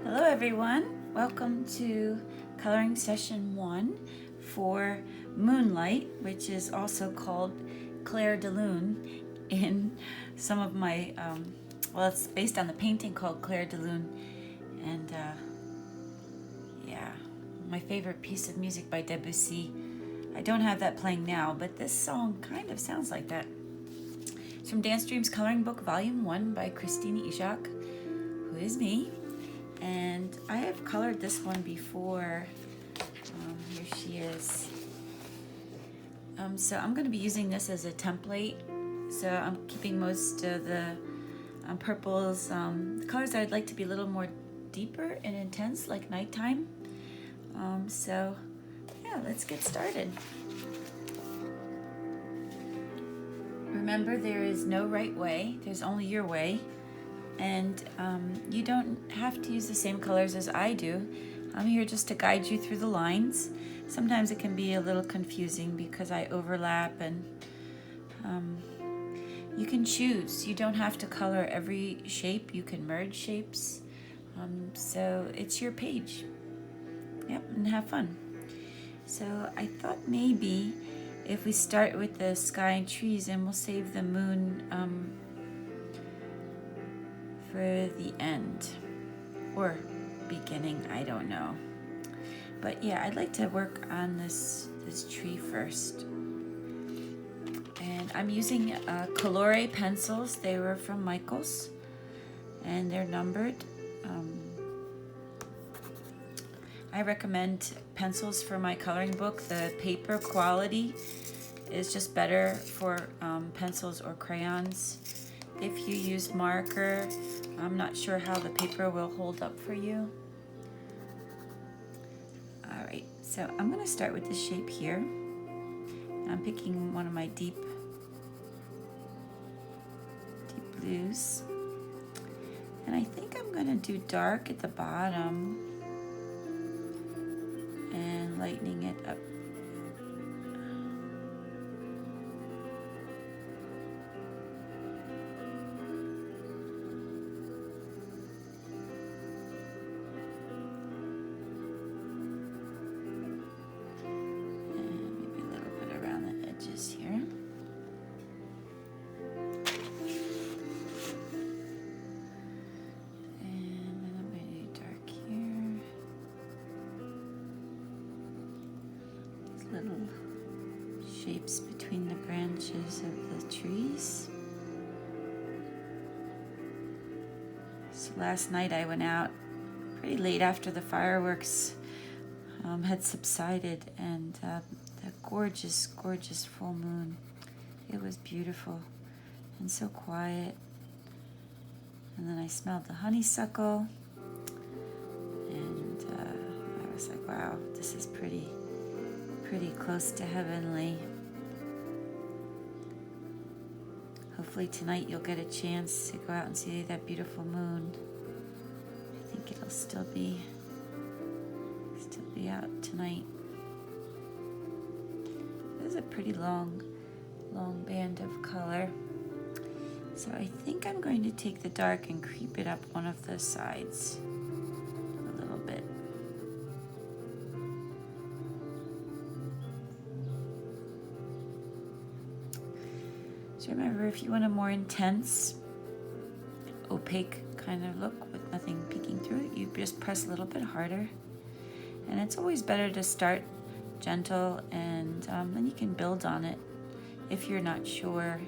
Hello everyone, welcome to coloring session 1 for Moonlight, which is also called Clair de Lune in some of my, well, it's based on the painting called Clair de Lune, and yeah, my favorite piece of music by Debussy. I don't have that playing now, but this song kind of sounds like that. It's from Dance Dreams Coloring Book Volume 1 by Christine Ijak, who is me. And I have colored this one before. Here she is. So I'm going to be using this as a template. So I'm keeping most of the purples, the colors I'd like to be a little more deeper and intense, like nighttime. So yeah, let's get started. Remember, there is no right way. There's only your way. And you don't have to use the same colors as I do. I'm here just to guide you through the lines. Sometimes it can be a little confusing because I overlap, and you can choose. You don't have to color every shape. You can merge shapes. So it's your page. Yep, and have fun. So I thought maybe if we start with the sky and trees, and we'll save the moon for the end or beginning, I don't know. But yeah, I'd like to work on this tree first. And I'm using Colore pencils. They were from Michaels and they're numbered. I recommend pencils for my coloring book. The paper quality is just better for pencils or crayons. If you use marker, I'm not sure how the paper will hold up for you. All right, so I'm going to start with this shape here. I'm picking one of my deep blues. And I think I'm going to do dark at the bottom and lightening it up. Here. And then I'm going to do dark here. These little shapes between the branches of the trees. So last night I went out pretty late after the fireworks had subsided, and the gorgeous, gorgeous full moon. It was beautiful and so quiet. And then I smelled the honeysuckle, and I was like, wow, this is pretty close to heavenly. Hopefully tonight you'll get a chance to go out and see that beautiful moon. I think it'll still be out tonight. This is a pretty long band of color. So I think I'm going to take the dark and creep it up one of the sides a little bit. So remember, if you want a more intense, opaque kind of look with nothing peeking through it, you just press a little bit harder. And it's always better to start gentle, and then you can build on it if you're not sure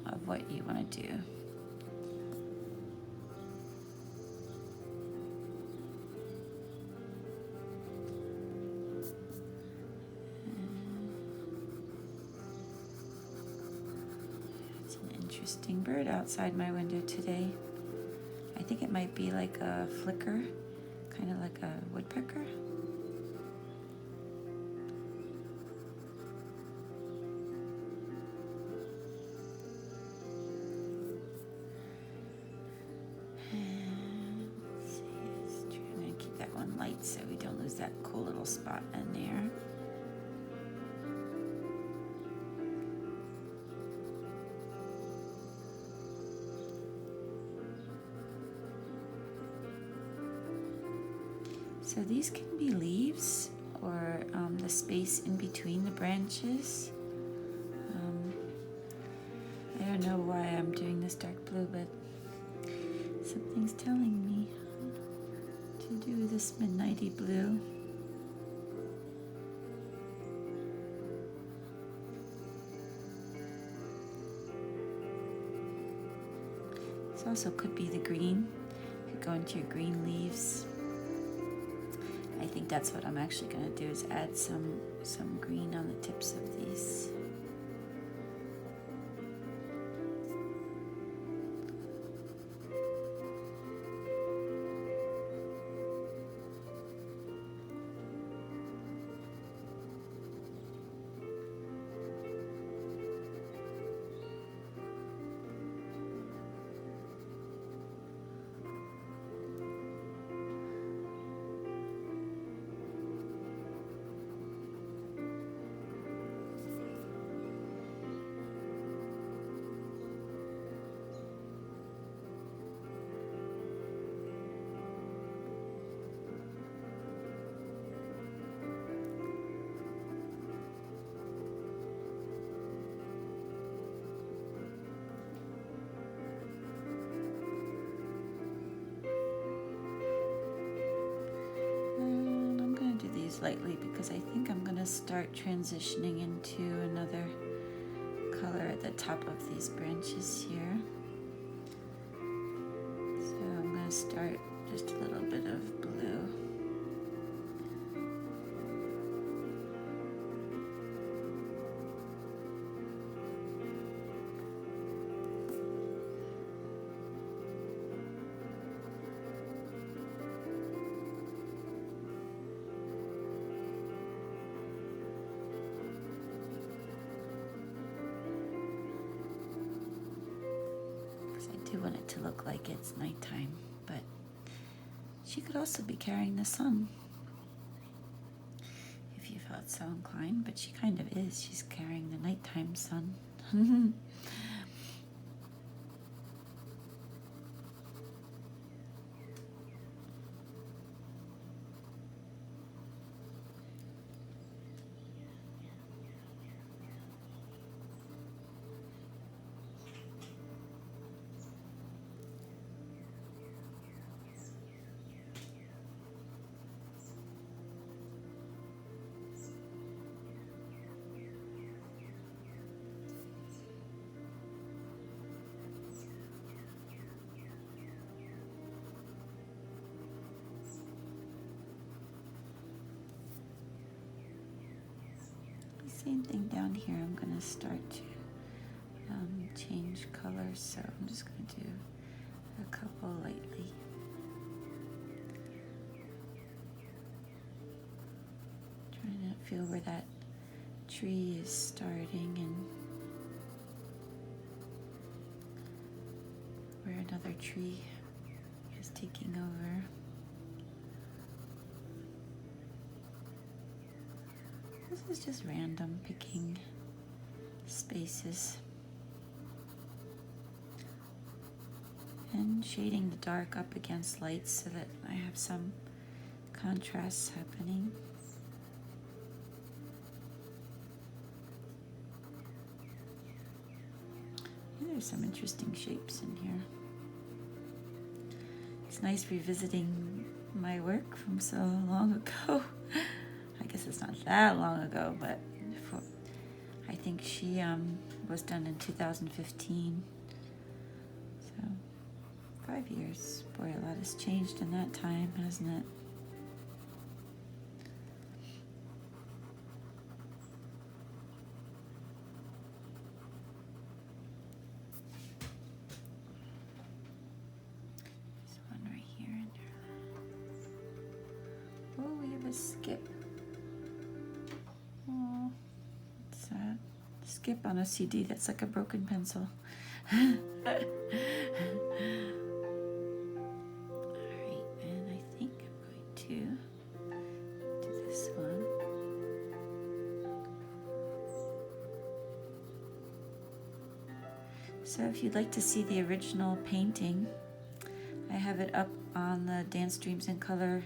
of what you want to do. It's an interesting bird outside my window today. I think it might be like a flicker, kind of like a woodpecker. Light so we don't lose that cool little spot in there. So these can be leaves or the space in between the branches. I don't know why I'm doing this dark blue, but something's telling me to do this midnighty blue. This also could be the green. You could go into your green leaves. I think that's what I'm actually going to do, is add some green on the tips of these. Lightly because I think I'm going to start transitioning into another color at the top of these branches here. So I'm going to start just a little bit of blue. I do want it to look like it's nighttime, but she could also be carrying the sun if you felt so inclined, but she kind of is. She's carrying the nighttime sun. Same thing down here. I'm going to start to change colors, so I'm just going to do a couple lightly. Trying to feel where that tree is starting and where another tree is taking over. This is just random picking spaces and shading the dark up against lights so that I have some contrasts happening. Yeah, there's some interesting shapes in here. It's nice revisiting my work from so long ago. I guess it's not that long ago, but I think she was done in 2015. So 5 years. Boy, a lot has changed in that time, hasn't it? There's one right here. Oh, we have a skip. Oh, what's that? Skip on a CD. That's like a broken pencil. Alright, and I think I'm going to do this one. So if you'd like to see the original painting, I have it up on the Dance Dreams in Color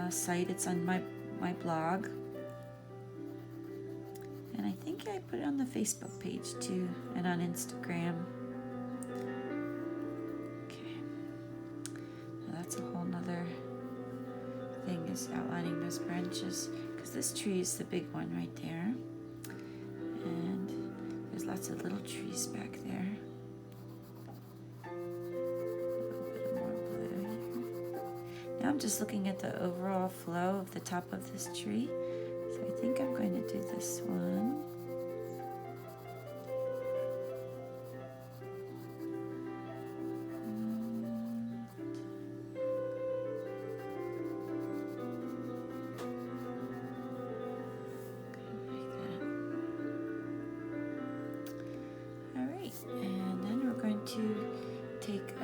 site. It's on my blog. And I think I put it on the Facebook page too, and on Instagram. Okay. Now that's a whole nother thing, is outlining those branches, because this tree is the big one right there. And there's lots of little trees back there. Now I'm just looking at the overall flow of the top of this tree. So I think I'm going to do this one. All right, and then we're going to take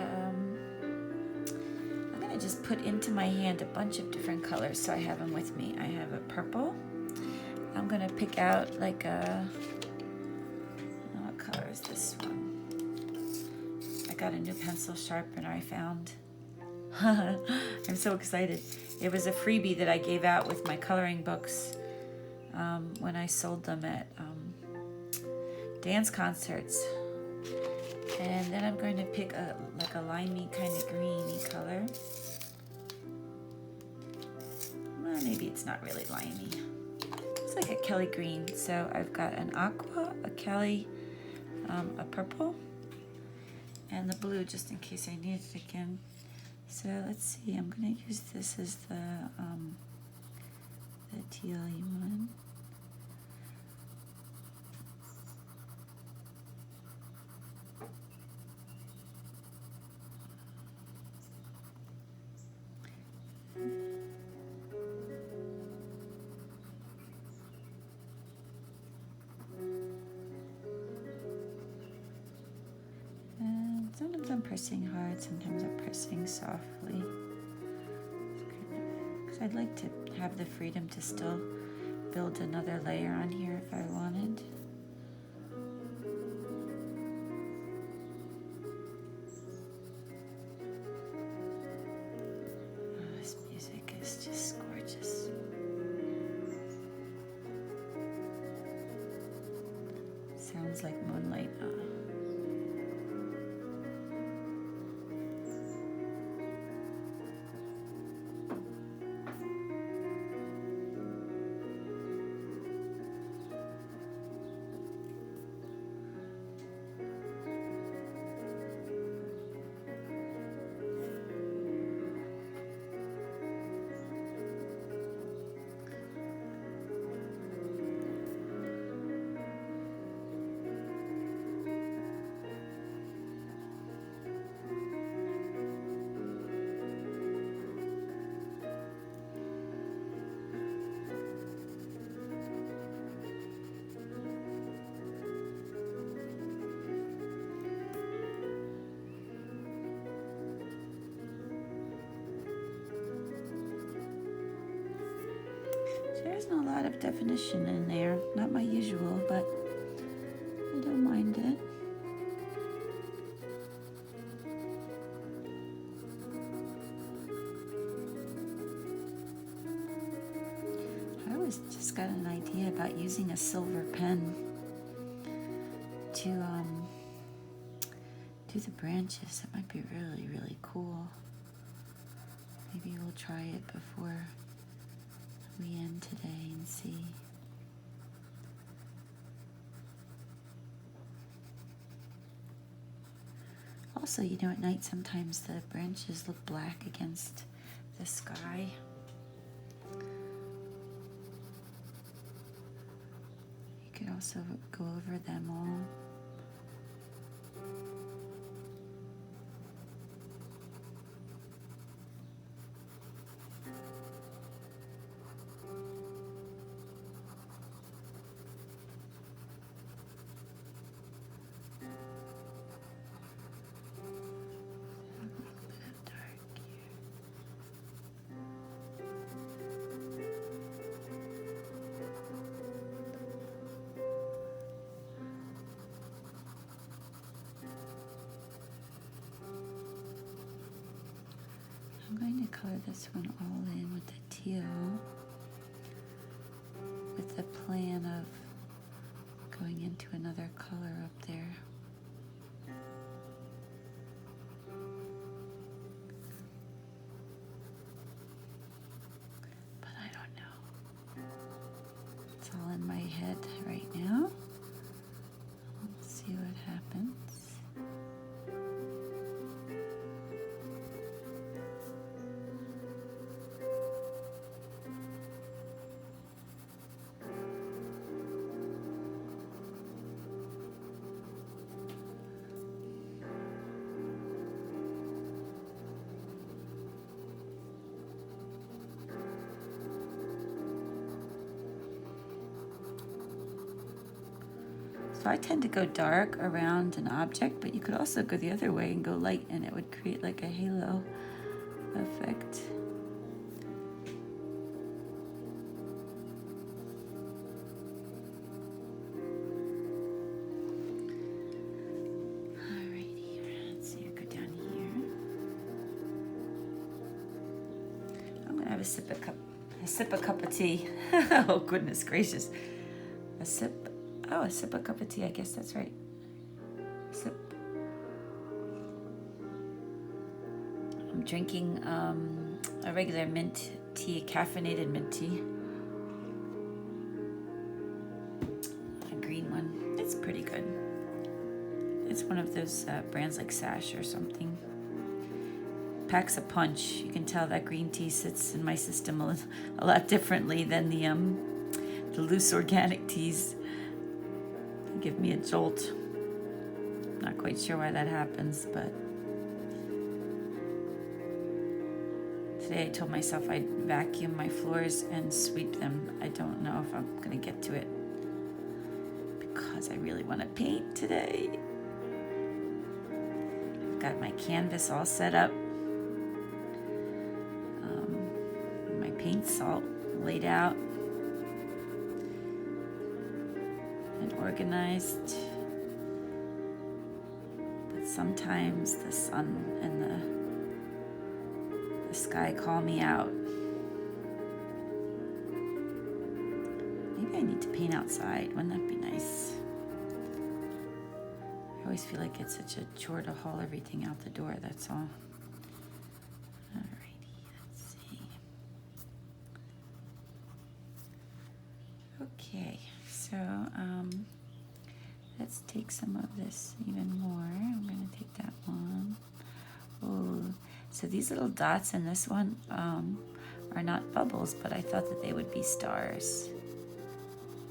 just put into my hand a bunch of different colors, so I have them with me. I have a purple. I'm gonna pick out like what color is this one? I got a new pencil sharpener I found. I'm so excited. It was a freebie that I gave out with my coloring books when I sold them at dance concerts. And then I'm going to pick like a limey kind of greeny color. Well, maybe it's not really limey. It's like a Kelly green. So I've got an aqua, a Kelly, a purple, and the blue, just in case I need it again. So let's see. I'm going to use this as the teal one. Sometimes I'm pressing hard, sometimes I'm pressing softly. Because I'd like to have the freedom to still build another layer on here if I wanted. Oh, this music is just gorgeous. Sounds like Moonlight. There's not a lot of definition in there, not my usual, but I don't mind it. I always just got an idea about using a silver pen to do the branches. That might be really, really cool. Maybe we'll try it before we end today and see. Also, you know, at night sometimes the branches look black against the sky. You could also go over them all. I'm going to color this one all in with the teal, with the plan of going into another color up there. But I don't know. It's all in my head right now. Let's see what happens. So I tend to go dark around an object, but you could also go the other way and go light, and it would create like a halo effect. Alrighty, let's see, I go down here. I'm gonna have a sip of cup of tea. Oh goodness gracious, a sip of cup of tea, I guess that's right. Sip. I'm drinking a regular mint tea, caffeinated mint tea. A green one. It's pretty good. It's one of those brands like Sash or something. Packs a punch. You can tell that green tea sits in my system a lot differently than the loose organic teas. Give me a jolt. Not quite sure why that happens, but today I told myself I'd vacuum my floors and sweep them. I don't know if I'm gonna get to it because I really want to paint today. I've got my canvas all set up. My paint's all laid out and organized, but sometimes the sun and the sky call me out. Maybe I need to paint outside. Wouldn't that be nice? I always feel like it's such a chore to haul everything out the door, that's all. Alrighty, let's see. Okay, so let's take some of this even more. I'm going to take that one. Oh, so these little dots in this one are not bubbles, but I thought that they would be stars.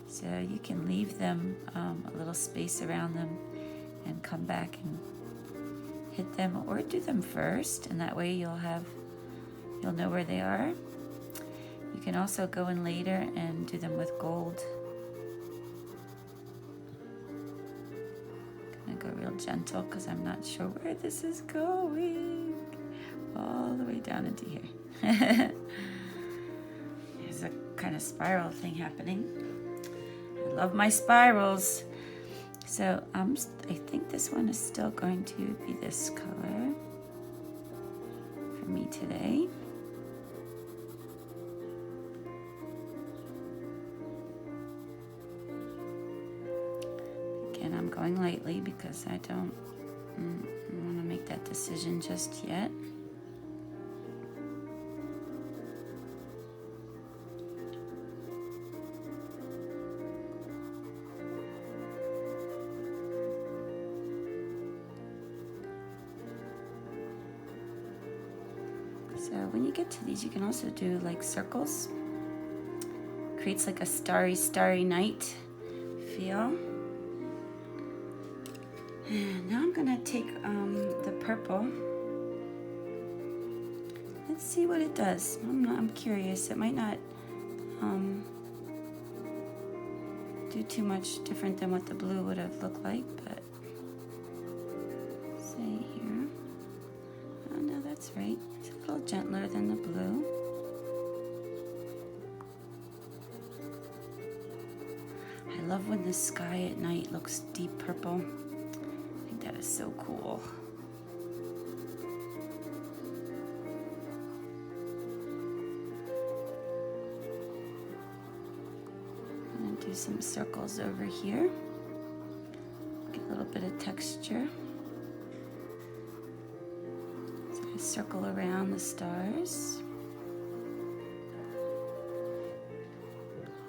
So you can leave them a little space around them and come back and hit them, or do them first, and that way you'll know where they are. You can also go in later and do them with gold. I'm gonna go real gentle because I'm not sure where this is going. All the way down into here. There's a kind of spiral thing happening. I love my spirals. So I think this one is still going to be this color for me today. Again, I'm going lightly because I don't want to make that decision just yet. So when you get to these, you can also do like circles. Creates like a starry night feel. And now I'm gonna take the purple. Let's see what it does. I'm curious. It might not do too much different than what the blue would have looked like, but say here. Oh no, that's right. It's a little gentler than the blue. I love when the sky at night looks deep purple. I think that is so cool. Do some circles over here. Get a little bit of texture. So I circle around the stars.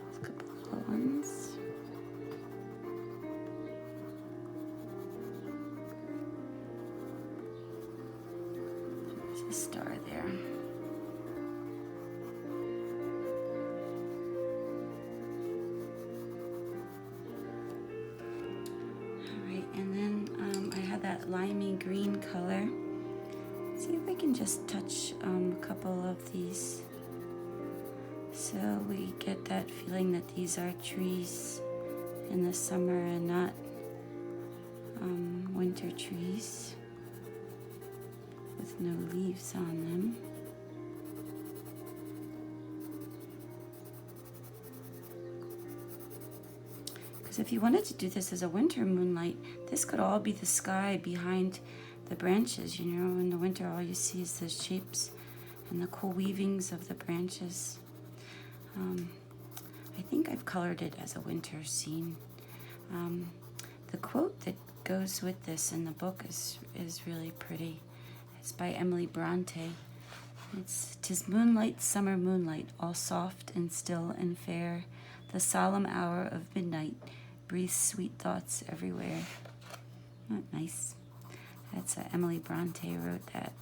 There's a couple little ones. There's a star there. That limey green color. See if I can just touch a couple of these so we get that feeling that these are trees in the summer and not winter trees with no leaves on them. If you wanted to do this as a winter moonlight, this could all be the sky behind the branches. You know, in the winter all you see is the shapes and the cool weavings of the branches. I think I've colored it as a winter scene. The quote that goes with this in the book is really pretty. It's by Emily Bronte. It's, "'Tis moonlight, summer moonlight, all soft and still and fair, the solemn hour of midnight, breathe sweet thoughts everywhere." Not nice. That's Emily Bronte wrote that.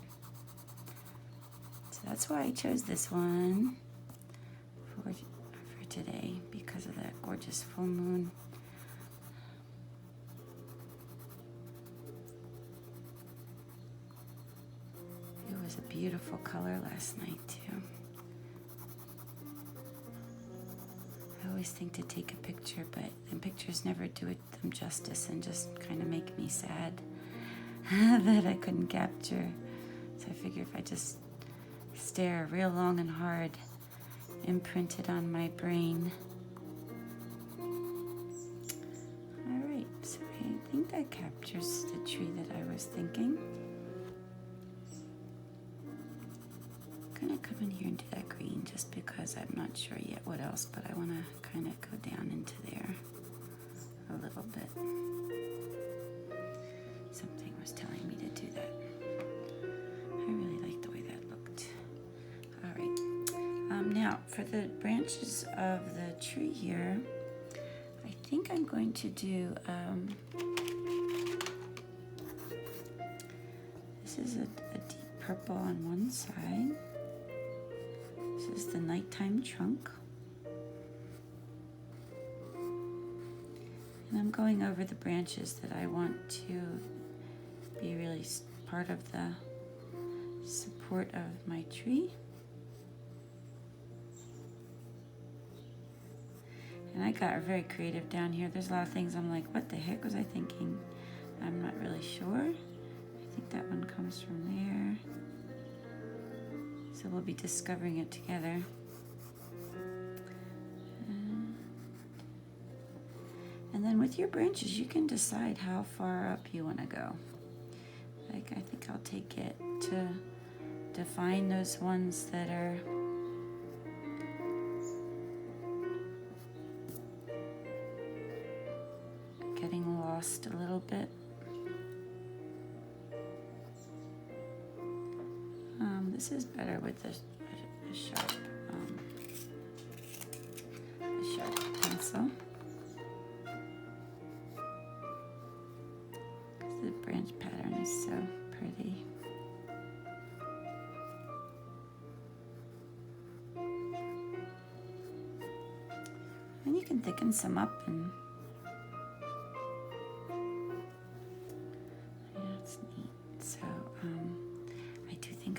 So that's why I chose this one for today, because of that gorgeous full moon. It was a beautiful color last night too. I always think to take a picture, but the pictures never do it them justice and just kind of make me sad that I couldn't capture. So I figure if I just stare real long and hard, imprint it on my brain. All right, so I think that captures the tree that I was thinking. I'm gonna come in here and do that green just because I'm not sure yet what else, but I want to kind of go down into there a little bit. Something was telling me to do that. I really like the way that looked. All right. Now for the branches of the tree here, I think I'm going to do. This is a deep purple on one side. This is the nighttime trunk. And I'm going over the branches that I want to be really part of the support of my tree. And I got very creative down here. There's a lot of things I'm like, what the heck was I thinking? I'm not really sure. I think that one comes from there. So we'll be discovering it together. And then with your branches, you can decide how far up you want to go. Like, I think I'll take it to define those ones that are getting lost a little bit. This is better with a sharp pencil. Because the branch pattern is so pretty. And you can thicken some up and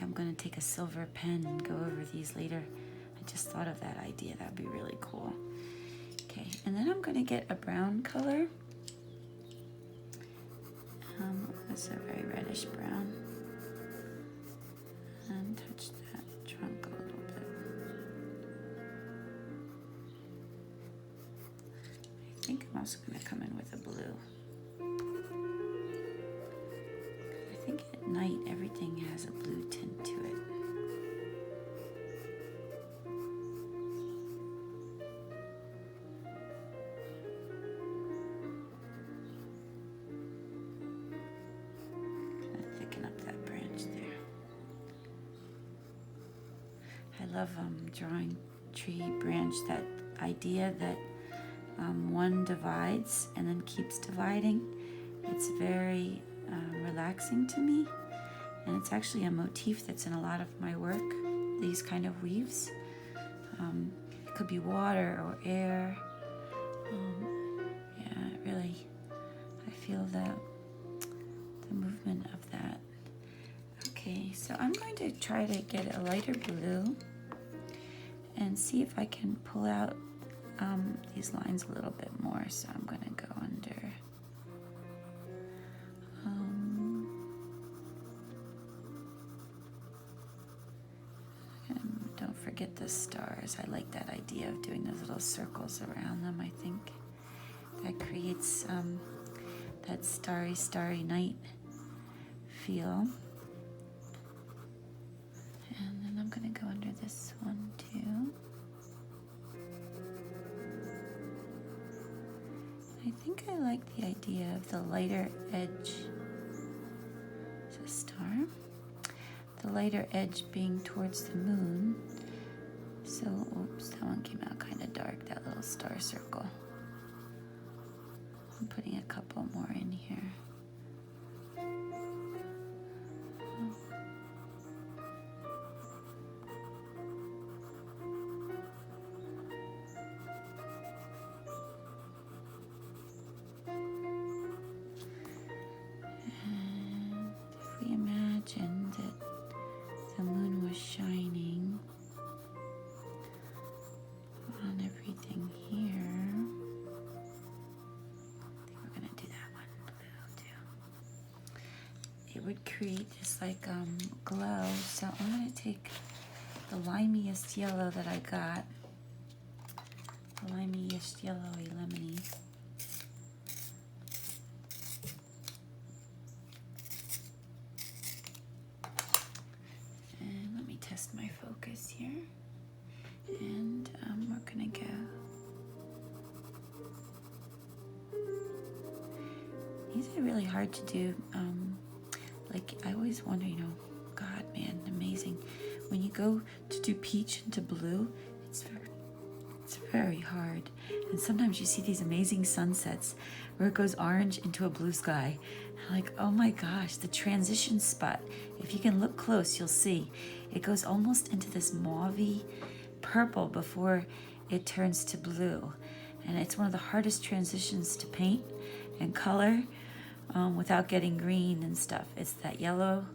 I'm going to take a silver pen and go over these later. I just thought of that idea. That would be really cool. Okay, and then I'm going to get a brown color. It's a very reddish brown. And touch that trunk a little bit. I think I'm also going to come in with a blue. I think at night everything has a blue tint to it. I love drawing tree branch, that idea that one divides and then keeps dividing. It's very relaxing to me, and it's actually a motif that's in a lot of my work, these kind of weaves. It could be water or air. Yeah, really, I feel the movement of that. Okay, so I'm going to try to get a lighter blue and see if I can pull out these lines a little bit more. So I'm going to go under. And don't forget the stars. I like that idea of doing those little circles around them. I think that creates that starry night feel. And then I'm going to go under this one too. I think I like the idea of the lighter edge. Is a star? The lighter edge being towards the moon. So, oops, that one came out kind of dark, that little star circle. I'm putting a couple more in here. That the moon was shining on everything here. I think we're going to do that one blue too. It would create this like glow. So I'm going to take the limiest yellow that I got, the limiest yellowy lemony. Test my focus here, and we're gonna go. These are really hard to do. Like I always wonder, God, man, amazing. When you go to do peach into blue, it's very hard. And sometimes you see these amazing sunsets where it goes orange into a blue sky. I'm like, oh my gosh, the transition spot. If you can look close, you'll see. It goes almost into this mauve-y purple before it turns to blue. And it's one of the hardest transitions to paint and color without getting green and stuff. It's that yellow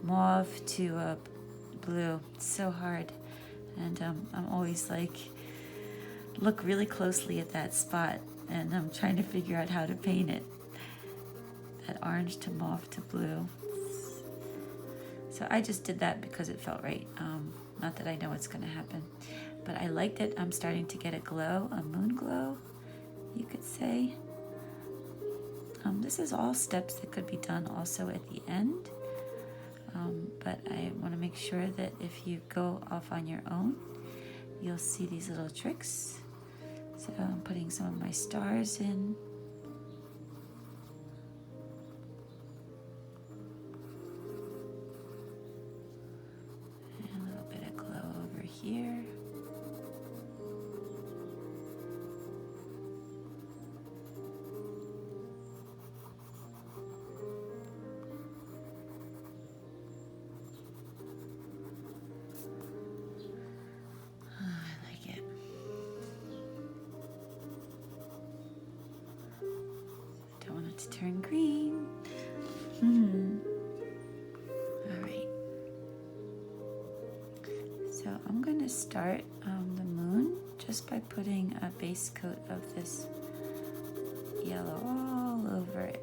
mauve to blue. It's so hard. And I'm always like, look really closely at that spot, and I'm trying to figure out how to paint it. That orange to mauve to blue. So I just did that because it felt right. Not that I know what's going to happen, but I like that I'm starting to get a glow, a moon glow, you could say. This is all steps that could be done also at the end, but I want to make sure that if you go off on your own, you'll see these little tricks. So I'm putting some of my stars in. And a little bit of glow over here. To turn green. All right. So I'm going to start the moon just by putting a base coat of this yellow all over it,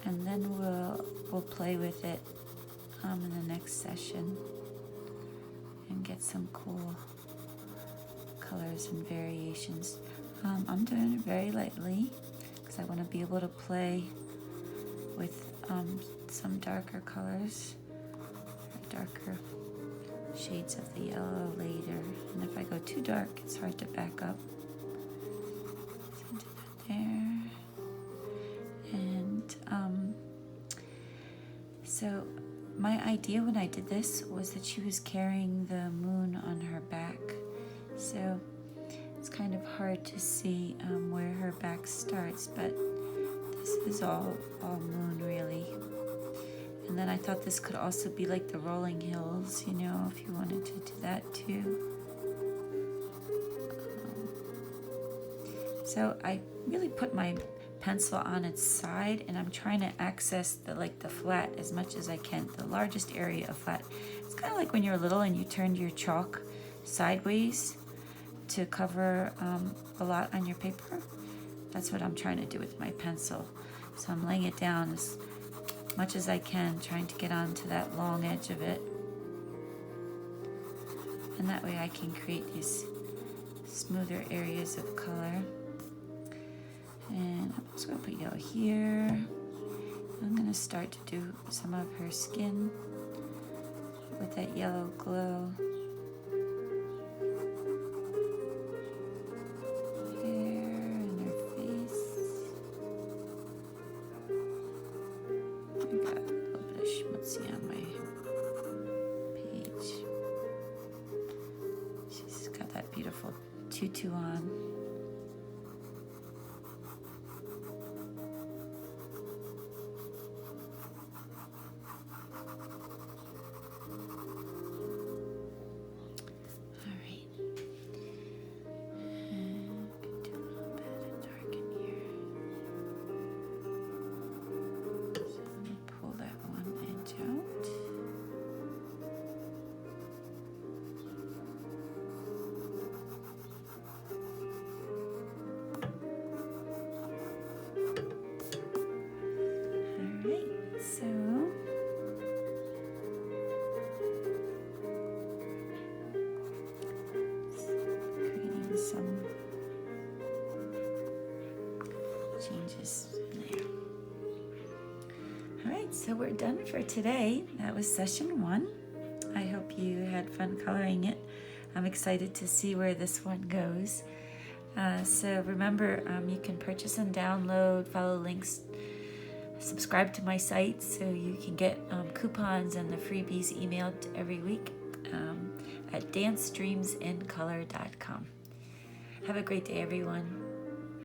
and then we'll play with it in the next session and get some cool colors and variations. I'm doing it very lightly because I want to be able to play with some darker colors, darker shades of the yellow later. And if I go too dark, it's hard to back up. So do that there. And so my idea when I did this was that she was carrying the moon on her back. So it's kind of hard to see where her back starts, but this is all moon really. And then I thought this could also be like the rolling hills, you know, if you wanted to do that too. So I really put my pencil on its side, and I'm trying to access the flat as much as I can, the largest area of flat. It's kind of like when you're little and you turned your chalk sideways to cover a lot on your paper. That's what I'm trying to do with my pencil. So I'm laying it down as much as I can, trying to get onto that long edge of it. And that way I can create these smoother areas of color. And I'm just going to put yellow here. I'm going to start to do some of her skin with that yellow glow. Hair and her face. I got a little bit of schmutzy on my page. She's got that beautiful tutu on. Some changes there. All right, so we're done for today. That was session 1. I hope you had fun coloring it. I'm excited to see where this one goes. So remember, you can purchase and download, follow links, subscribe to my site so you can get coupons and the freebies emailed every week at dancedreamsincolor.com. Have a great day, everyone.